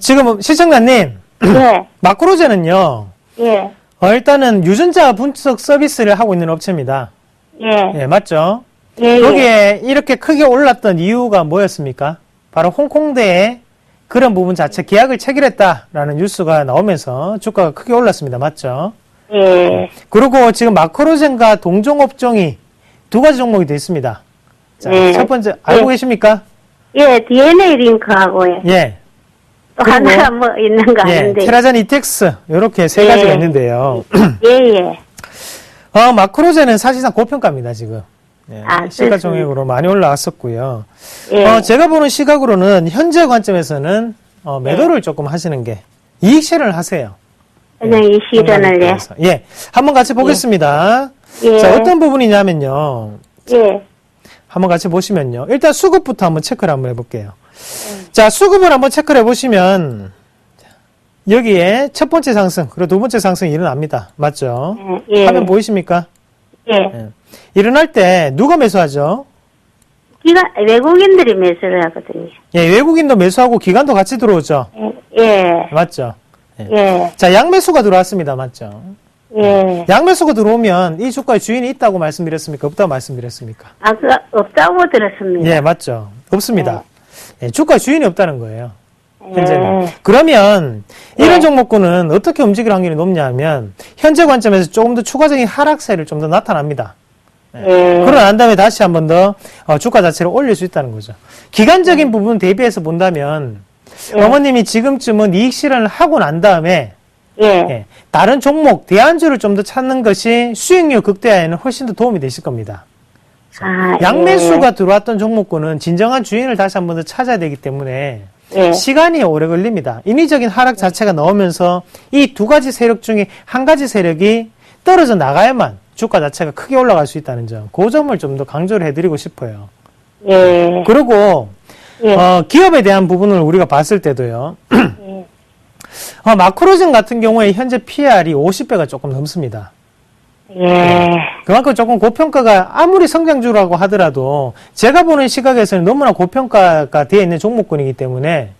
지금 시청자님, 예. 마크로젠은요, 예. 일단은 유전자 분석 서비스를 하고 있는 업체입니다. 예. 예, 맞죠? 예. 여기에 이렇게 크게 올랐던 이유가 뭐였습니까? 바로 홍콩대에 그런 부분 자체 계약을 체결했다라는 뉴스가 나오면서 주가가 크게 올랐습니다. 맞죠? 예. 그리고 지금 마크로젠과 동종업종이 두 가지 종목이 되어 있습니다. 자, 네. 첫 번째 알고 예. 계십니까? 예. DNA 링크하고요. 예. 또 그리고, 하나 뭐 있는 거 예, 아닌데. 테라젠 이텍스 이렇게 세 예. 가지가 있는데요. 예. 예. 마크로젠은 사실상 고평가입니다, 지금. 예, 아, 시가총액으로 많이 올라왔었고요. 예. 제가 보는 시각으로는 현재 관점에서는 매도를 조금 하시는 게 이익 실현을 하세요. 그냥 이 시련을 예. 예, 한번 같이 보겠습니다. 예. 자, 어떤 부분이냐면요. 예. 한번 같이 보시면요. 일단 수급부터 한번 체크를 한번 해볼게요. 자, 수급을 한번 체크를 해보시면 여기에 첫 번째 상승, 그리고 두 번째 상승이 일어납니다. 맞죠? 예. 화면 보이십니까? 예. 예. 일어날 때 누가 매수하죠? 외국인들이 매수를 하거든요. 예, 외국인도 매수하고 기관도 같이 들어오죠. 예, 맞죠? 예. 예, 자, 양매수가 들어왔습니다. 맞죠? 예. 양매수가 들어오면 이 주가에 주인이 있다고 말씀드렸습니까? 없다고 말씀드렸습니까? 없다고 들었습니다. 예, 맞죠. 없습니다. 예, 주가에 주인이 없다는 거예요. 현재는. 예. 그러면 이런 예. 종목군은 어떻게 움직일 확률이 높냐 하면 현재 관점에서 조금 더 추가적인 하락세를 좀 더 나타납니다. 예. 그러고 난 다음에 다시 한 번 더 주가 자체를 올릴 수 있다는 거죠. 기간적인 부분 대비해서 본다면 어머님이 지금쯤은 이익 실현을 하고 난 다음에 예. 다른 종목, 대안주를 좀 더 찾는 것이 수익률 극대화에는 훨씬 더 도움이 되실 겁니다. 아, 양매수가 들어왔던 종목군은 진정한 주인을 다시 한 번 더 찾아야 되기 때문에 예. 시간이 오래 걸립니다. 인위적인 하락 자체가 나오면서 이 두 가지 세력 중에 한 가지 세력이 떨어져 나가야만 주가 자체가 크게 올라갈 수 있다는 점, 그 점을 좀 더 강조를 해드리고 싶어요. 예. 그리고 예. 기업에 대한 부분을 우리가 봤을 때도요. 예. 마크로젠 같은 경우에 현재 PR이 50배가 조금 넘습니다. 예. 그만큼 조금 고평가가 아무리 성장주라고 하더라도 제가 보는 시각에서는 너무나 고평가가 되어 있는 종목군이기 때문에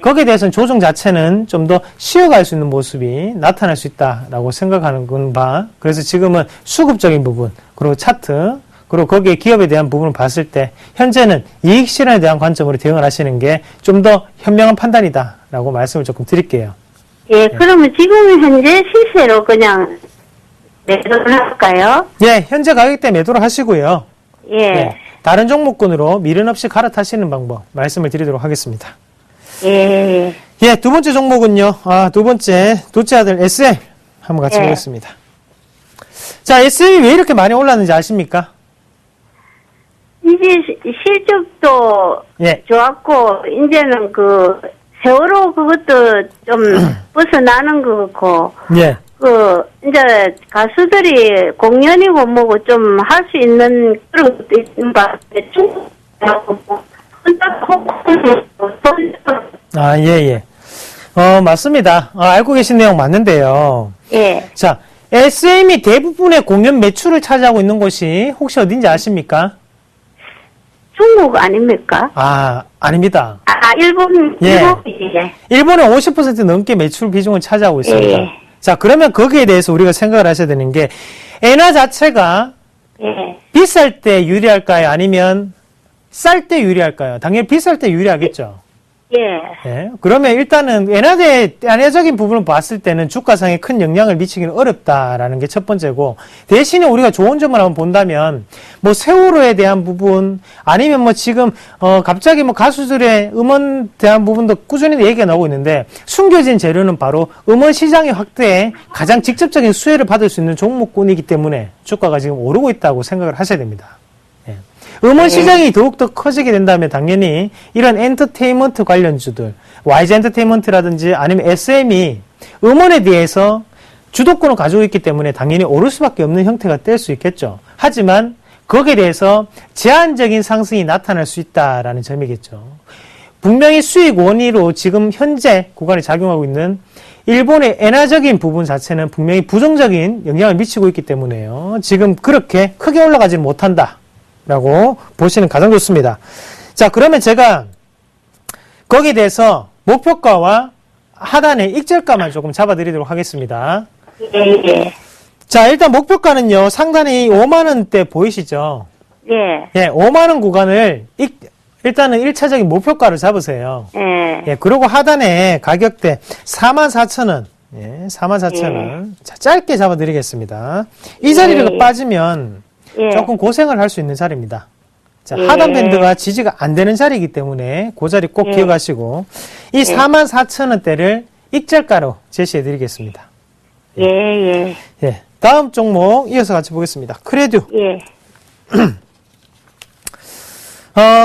거기에 대해서는 조정 자체는 좀 더 쉬어갈 수 있는 모습이 나타날 수 있다라고 생각하는 건 봐. 그래서 지금은 수급적인 부분, 그리고 차트, 그리고 거기에 기업에 대한 부분을 봤을 때 현재는 이익 실현에 대한 관점으로 대응을 하시는 게 좀 더 현명한 판단이다라고 말씀을 조금 드릴게요. 예, 그러면 지금 현재 시세로 그냥 매도를 할까요? 예, 현재 가격대 매도를 하시고요. 예. 예, 다른 종목군으로 미련 없이 갈아타시는 방법 말씀을 드리도록 하겠습니다. 예. 예, 두 번째 종목은요. 두 번째 둘째 아들 SM 한번 같이 예. 보겠습니다. 자, SM이 왜 이렇게 많이 올랐는지 아십니까? 이제 실적도 예. 좋았고, 이제는 그 세월호 그것도 좀 벗어나는 거 같고, 예. 이제 가수들이 공연이고 뭐고 좀 할 수 있는 그런 것도 있는 것 같아요. 중국하고 뭐, 예. 맞습니다. 알고 계신 내용 맞는데요. 예. 자, SM이 대부분의 공연 매출을 차지하고 있는 곳이 혹시 어딘지 아십니까? 중국 아닙니까? 아닙니다. 일본, 예. 일본이지. 일본의 50% 넘게 매출 비중을 차지하고 있습니다. 예. 자, 그러면 거기에 대해서 우리가 생각을 하셔야 되는 게 엔화 자체가 예. 비쌀 때 유리할까요? 아니면 쌀 때 유리할까요? 당연히 비쌀 때 유리하겠죠. 예. 예. 그러면 일단은 엔화적인 부분을 봤을 때는 주가상에 큰 영향을 미치기는 어렵다라는 게 첫 번째고, 대신에 우리가 좋은 점을 한번 본다면 뭐 세월호에 대한 부분 아니면 뭐 지금 갑자기 뭐 가수들의 음원에 대한 부분도 꾸준히 얘기가 나오고 있는데, 숨겨진 재료는 바로 음원 시장의 확대에 가장 직접적인 수혜를 받을 수 있는 종목군이기 때문에 주가가 지금 오르고 있다고 생각을 하셔야 됩니다. 음원 시장이 더욱더 커지게 된다면 당연히 이런 엔터테인먼트 관련주들, YG 엔터테인먼트라든지 아니면 SM이 음원에 대해서 주도권을 가지고 있기 때문에 당연히 오를 수밖에 없는 형태가 될 수 있겠죠. 하지만 거기에 대해서 제한적인 상승이 나타날 수 있다라는 점이겠죠. 분명히 수익 원위로 지금 현재 구간에 작용하고 있는 일본의 엔화적인 부분 자체는 분명히 부정적인 영향을 미치고 있기 때문에요. 지금 그렇게 크게 올라가지 못한다 라고 보시는 가장 좋습니다. 자, 그러면 제가 거기에 대해서 목표가와 하단의 익절가만 조금 잡아드리도록 하겠습니다. 예. 자, 일단 목표가는요, 상단에 5만원대 보이시죠? 예. 예, 5만원 구간을 일단은 1차적인 목표가를 잡으세요. 예. 예, 그리고 하단에 가격대 44,000원. 예, 44,000원. 자, 짧게 잡아드리겠습니다. 이 자리를 빠지면 예. 조금 고생을 할 수 있는 자리입니다. 자, 예. 하단 밴드가 지지가 안 되는 자리이기 때문에 그 자리 꼭 기억하시고 이 44,000원대를 익절가로 제시해 드리겠습니다. 예. 예. 다음 종목 이어서 같이 보겠습니다. 크레듀. 예.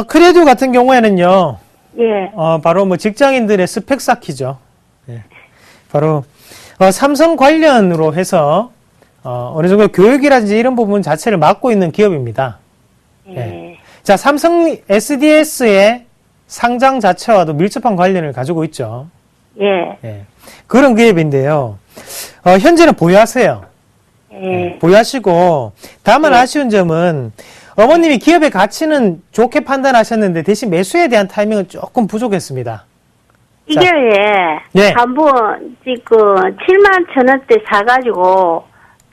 크레듀 같은 경우에는요. 예. 바로 뭐 직장인들의 스펙 쌓기죠. 예. 바로 삼성 관련으로 해서 어느 정도 교육이라든지 이런 부분 자체를 맡고 있는 기업입니다. 예. 자, 삼성 SDS의 상장 자체와도 밀접한 관련을 가지고 있죠. 예. 예. 그런 기업인데요. 현재는 보유하세요. 예. 보유하시고, 다만 아쉬운 점은, 어머님이 기업의 가치는 좋게 판단하셨는데 대신 매수에 대한 타이밍은 조금 부족했습니다. 이게 네. 한번 지금 7만 천 원대 사가지고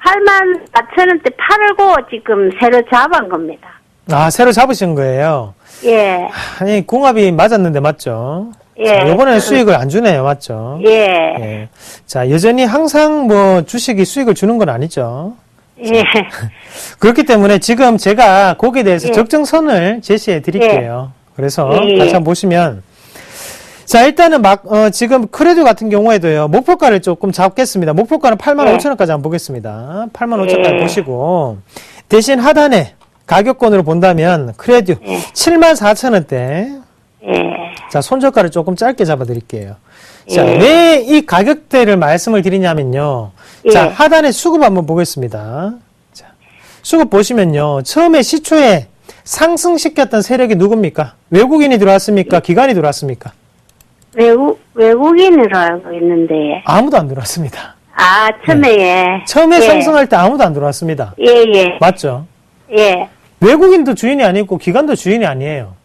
8만 4천 원대 팔고 지금 새로 잡은 겁니다. 아, 새로 잡으신 거예요? 예. 아니, 공합이 맞았는데 맞죠? 예. 자, 이번에는 수익을 안 주네요. 맞죠? 예. 예. 자, 여전히 항상 뭐 주식이 수익을 주는 건 아니죠. 예. 그렇기 때문에 지금 제가 거기에 대해서 예. 적정선을 제시해 드릴게요. 그래서 예. 다시 한번 보시면 자, 일단은 지금 크레드 같은 경우에도요, 목표가를 조금 잡겠습니다. 목표가는 85,000원까지 한번 보겠습니다. 85,000원까지 보시고, 대신 하단에 가격권으로 본다면, 크레드 74,000원대. 자, 손절가를 조금 짧게 잡아 드릴게요. 자, 왜 이 가격대를 말씀을 드리냐면요. 자, 하단에 수급 한번 보겠습니다. 자, 수급 보시면요. 처음에 시초에 상승시켰던 세력이 누굽니까? 외국인이 들어왔습니까? 기관이 들어왔습니까? 외국인으로 알고 있는데. 아무도 안 들어왔습니다. 아, 처음에. 처음에 상승할 때 아무도 안 들어왔습니다. 예. 맞죠? 예. 외국인도 주인이 아니고 기관도 주인이 아니에요.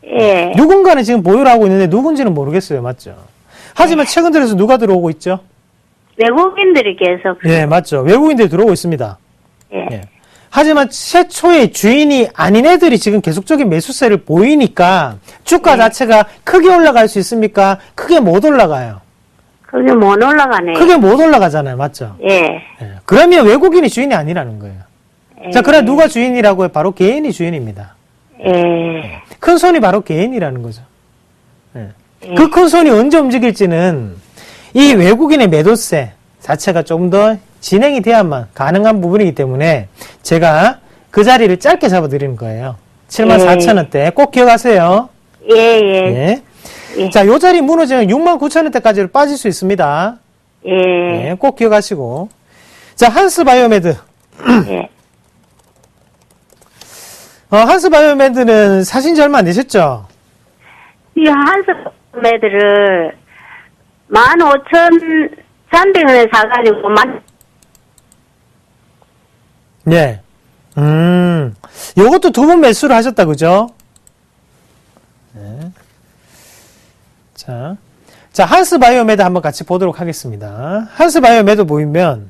예. 누군가는 지금 보유를 하고 있는데 누군지는 모르겠어요. 맞죠? 하지만 최근 들어서 누가 들어오고 있죠? 외국인들이 계속. 예, 맞죠. 외국인들이 들어오고 있습니다. 예. 하지만 최초의 주인이 아닌 애들이 지금 계속적인 매수세를 보이니까 주가 자체가 크게 올라갈 수 있습니까? 크게 못 올라가요. 그게 못 올라가네. 크게 못 올라가잖아요. 맞죠? 예. 예. 그러면 외국인이 주인이 아니라는 거예요. 자, 그래 누가 주인이라고 해? 바로 개인이 주인입니다. 예. 큰 손이 바로 개인이라는 거죠. 그 큰 손이 언제 움직일지는 이 외국인의 매도세 자체가 좀 더 진행이 돼야만 가능한 부분이기 때문에 제가 그 자리를 짧게 잡아드리는 거예요. 74,000원대 꼭 기억하세요. 예. 자, 요 자리 무너지면 69,000원대까지 빠질 수 있습니다. 예. 꼭 기억하시고. 자, 한스바이오메드. 예. 한스바이오메드는 사신 지 얼마 안 되셨죠? 이 한스매들을 15,300원에 사가지고 예. 요것도 두 번 매수를 하셨다, 그죠? 네. 자, 한스바이오메드 한번 같이 보도록 하겠습니다. 한스바이오메드 보이면,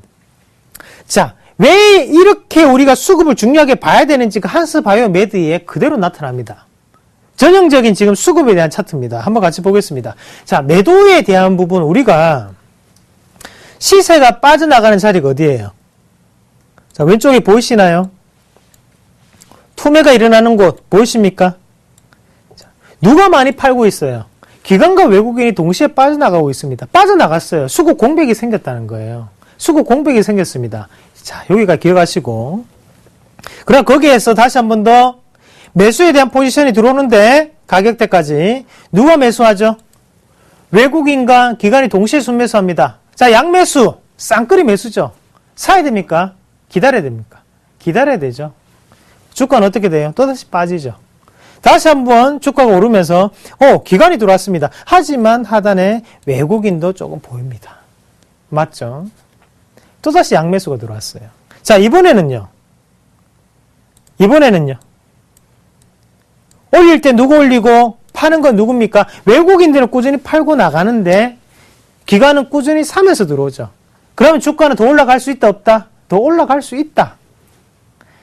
자, 왜 이렇게 우리가 수급을 중요하게 봐야 되는지 그 한스바이오메드에 그대로 나타납니다. 전형적인 지금 수급에 대한 차트입니다. 한번 같이 보겠습니다. 자, 매도에 대한 부분 우리가 시세가 빠져나가는 자리가 어디예요? 자, 왼쪽에 보이시나요? 투매가 일어나는 곳 보이십니까? 자, 누가 많이 팔고 있어요? 기관과 외국인이 동시에 빠져나가고 있습니다. 빠져나갔어요. 수급 공백이 생겼다는 거예요. 수급 공백이 생겼습니다. 자, 여기가 기억하시고. 그럼 거기에서 다시 한 번 더 매수에 대한 포지션이 들어오는데 가격대까지 누가 매수하죠? 외국인과 기관이 동시에 순매수합니다. 자, 양매수, 쌍끌이 매수죠. 사야 됩니까? 기다려야 됩니까? 기다려야 되죠. 주가는 어떻게 돼요? 또다시 빠지죠. 다시 한번 주가가 오르면서 기관이 들어왔습니다. 하지만 하단에 외국인도 조금 보입니다. 맞죠? 또다시 양매수가 들어왔어요. 자, 이번에는요. 올릴 때 누구 올리고 파는 건 누굽니까? 외국인들은 꾸준히 팔고 나가는데 기관은 꾸준히 사면서 들어오죠. 그러면 주가는 더 올라갈 수 있다, 없다? 더 올라갈 수 있다.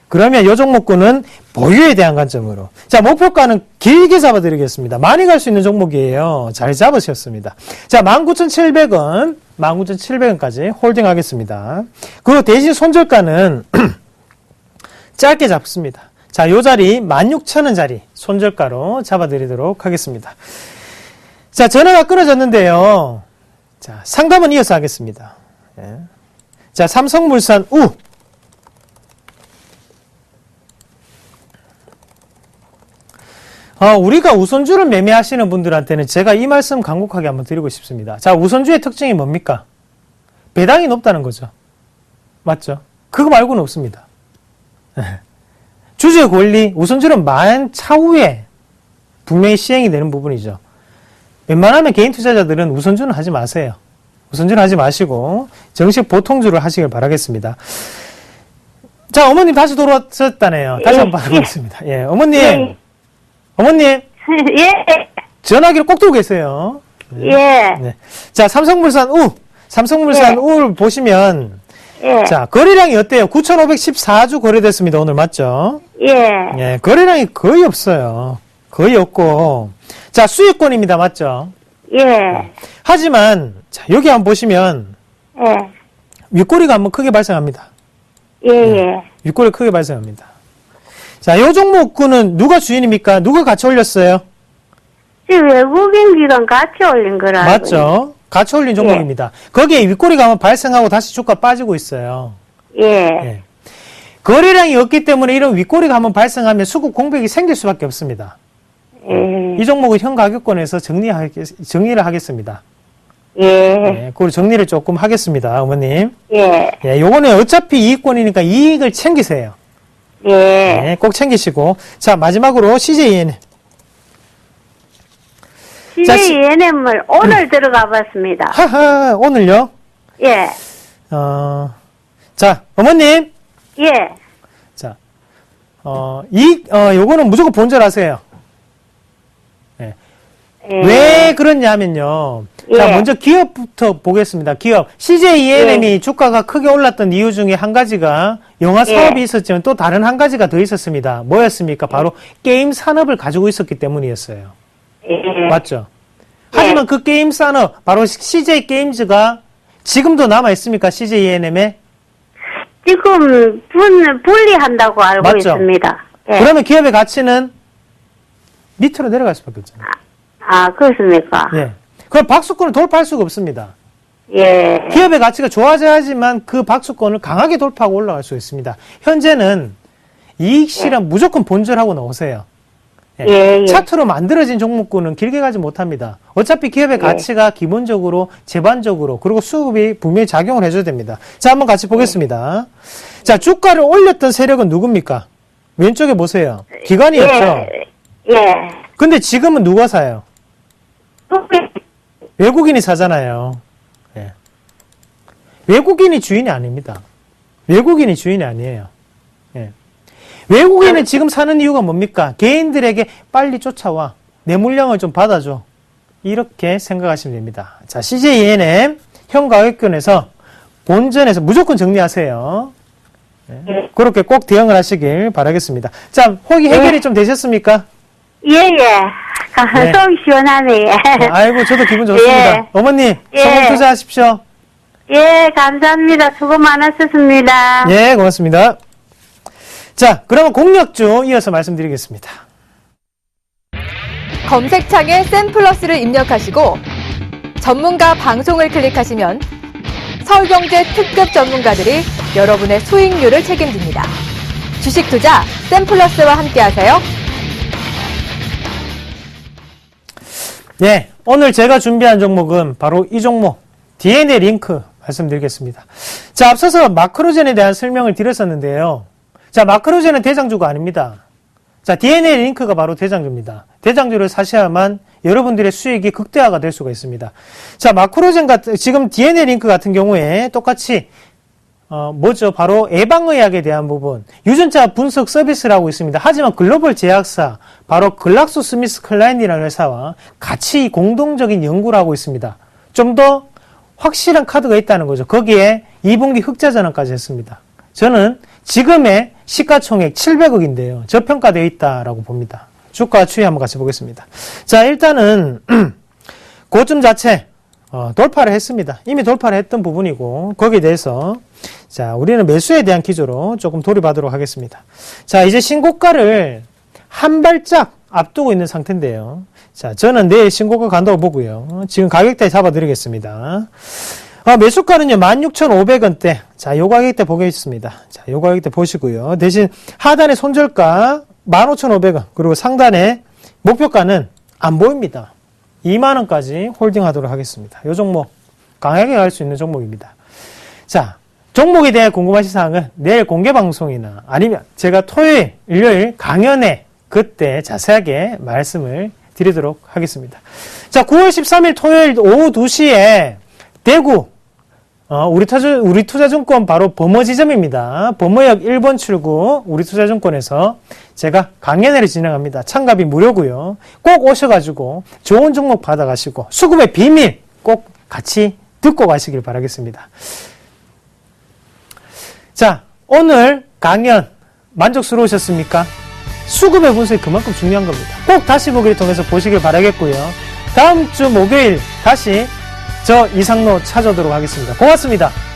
그러면 이 종목군은 보유에 대한 관점으로. 자, 목표가는 길게 잡아드리겠습니다. 많이 갈 수 있는 종목이에요. 잘 잡으셨습니다. 자, 19,700원, 19,700원까지 홀딩 하겠습니다. 그리고 대신 손절가는 짧게 잡습니다. 자, 요 자리 16,000원 자리 손절가로 잡아드리도록 하겠습니다. 자, 전화가 끊어졌는데요. 자, 상담은 이어서 하겠습니다. 자, 삼성물산 우. 우리가 우선주를 매매하시는 분들한테는 제가 이 말씀 간곡하게 한번 드리고 싶습니다. 자, 우선주의 특징이 뭡니까? 배당이 높다는 거죠. 맞죠? 그거 말고는 없습니다. 주주의 권리, 우선주는 만 차후에 분명히 시행이 되는 부분이죠. 웬만하면 개인 투자자들은 우선주는 하지 마세요. 우선주는 하지 마시고 정식 보통주를 하시길 바라겠습니다. 자, 어머님 다시 돌아왔었다네요. 다시 예, 한번 받아보겠습니다. 예, 어머님. 예. 어머님. 예. 전화기를 꼭 들고 계세요. 예. 네. 자, 삼성물산 우. 삼성물산 예. 우를 보시면, 예. 자, 거래량이 어때요? 9,514주 거래됐습니다. 오늘 맞죠? 예. 예, 거래량이 거의 없어요. 거의 없고. 자, 수익권입니다. 맞죠? 예. 하지만, 자, 여기 한번 보시면, 예. 윗꼬리가 한번 크게 발생합니다. 예. 예. 윗꼬리 크게 발생합니다. 자, 요 종목군은 누가 주인입니까? 누가 같이 올렸어요? 지금 외국인 기관 같이 올린 거라. 맞죠? 같이 올린 종목입니다. 거기에 윗꼬리가 한번 발생하고 다시 주가 빠지고 있어요. 예. 예. 거래량이 없기 때문에 이런 윗꼬리가 한번 발생하면 수급 공백이 생길 수밖에 없습니다. 예. 이 종목은 현 가격권에서 정리를 하겠습니다. 예. 예, 그리고 정리를 조금 하겠습니다, 어머님. 예. 예, 요거는 어차피 이익권이니까 이익을 챙기세요. 예. 네, 꼭 챙기시고. 자, 마지막으로 CJENM. CJENM을 오늘 들어가 봤습니다. 하하, 오늘요? 예. 자, 어머님. 예. 자, 요거는 무조건 본절하세요. 예. 예. 왜 그러냐면요. 자, 예. 먼저 기업부터 보겠습니다. 기업. CJENM이 주가가 크게 올랐던 이유 중에 한 가지가 영화 사업이 예. 있었지만 또 다른 한 가지가 더 있었습니다. 뭐였습니까? 바로 게임 산업을 가지고 있었기 때문이었어요. 예. 맞죠? 예. 하지만 그 게임 산업, 바로 CJ 게임즈가 지금도 남아 있습니까? CJENM에? 지금 분리한다고 알고 맞죠? 있습니다. 예. 그러면 기업의 가치는 밑으로 내려갈 수밖에 없잖아요. 아, 그렇습니까? 예. 그럼 박수권을 돌파할 수가 없습니다. 예. 기업의 가치가 좋아져야지만 그 박수권을 강하게 돌파하고 올라갈 수 있습니다. 현재는 이익 실현 무조건 본절하고 나오세요. 예. 예, 예. 차트로 만들어진 종목군은 길게 가지 못합니다. 어차피 기업의 가치가 기본적으로, 제반적으로, 그리고 수급이 분명히 작용을 해줘야 됩니다. 자, 한번 같이 보겠습니다. 자, 주가를 올렸던 세력은 누굽니까? 왼쪽에 보세요. 기관이었죠? 예. 근데 지금은 누가 사요? 외국인이 사잖아요. 예. 외국인이 주인이 아닙니다. 외국인이 주인이 아니에요. 예. 외국인은 지금 사는 이유가 뭡니까? 개인들에게 빨리 쫓아와. 내 물량을 좀 받아줘. 이렇게 생각하시면 됩니다. 자, CJENM 현 가격권에서 본전에서 무조건 정리하세요. 예. 그렇게 꼭 대응을 하시길 바라겠습니다. 자, 혹이 해결이 좀 되셨습니까? 예, 예. 속 시원하네. 아이고, 저도 기분 좋습니다. 예. 어머님, 예. 성공 투자하십시오. 예, 감사합니다. 수고 많으셨습니다. 예, 고맙습니다. 자, 그러면 공략주 이어서 말씀드리겠습니다. 검색창에 센플러스를 입력하시고 전문가 방송을 클릭하시면 서울경제 특급 전문가들이 여러분의 수익률을 책임집니다. 주식 투자 센플러스와 함께하세요. 네, 오늘 제가 준비한 종목은 바로 이 종목, DNA 링크 말씀드리겠습니다. 자, 앞서서 마크로젠에 대한 설명을 드렸었는데요. 자, 마크로젠은 대장주가 아닙니다. 자, DNA 링크가 바로 대장주입니다. 대장주를 사셔야만 여러분들의 수익이 극대화가 될 수가 있습니다. 자, 마크로젠 같은, 지금 DNA 링크 같은 경우에 똑같이 뭐죠? 바로 예방의학에 대한 부분, 유전자 분석 서비스를 하고 있습니다. 하지만 글로벌 제약사, 바로 글락소 스미스 클라인이라는 회사와 같이 공동적인 연구를 하고 있습니다. 좀 더 확실한 카드가 있다는 거죠. 거기에 2분기 흑자 전환까지 했습니다. 저는 지금의 시가총액 700억인데요. 저평가되어 있다라고 봅니다. 주가 추이 한번 같이 보겠습니다. 자, 일단은 고점 자체 돌파를 했습니다. 이미 돌파를 했던 부분이고 거기에 대해서 자, 우리는 매수에 대한 기조로 조금 돌입하도록 하겠습니다. 자, 이제 신고가를 한 발짝 앞두고 있는 상태인데요. 자, 저는 내일 신고가 간다고 보고요. 지금 가격대 잡아드리겠습니다. 매수가는요, 16,500원대. 자, 요 가격대 보겠습니다. 자, 요 가격대 보시고요. 대신 하단의 손절가 15,500원. 그리고 상단의 목표가는 안 보입니다. 2만원까지 홀딩 하도록 하겠습니다. 요 종목, 강하게 갈 수 있는 종목입니다. 자, 종목에 대해 궁금하신 사항은 내일 공개 방송이나 아니면 제가 토요일, 일요일 강연에 그때 자세하게 말씀을 드리도록 하겠습니다. 자, 9월 13일 토요일 오후 2시에 대구 우리투자증권 바로 범어지점입니다. 범어역 1번 출구 우리투자증권에서 제가 강연회를 진행합니다. 참가비 무료고요. 꼭 오셔가지고 좋은 종목 받아가시고 수급의 비밀 꼭 같이 듣고 가시길 바라겠습니다. 자, 오늘 강연 만족스러우셨습니까? 수급의 분석이 그만큼 중요한 겁니다. 꼭 다시 보기를 통해서 보시길 바라겠고요. 다음 주 목요일 다시 저 이상로 찾아오도록 하겠습니다. 고맙습니다.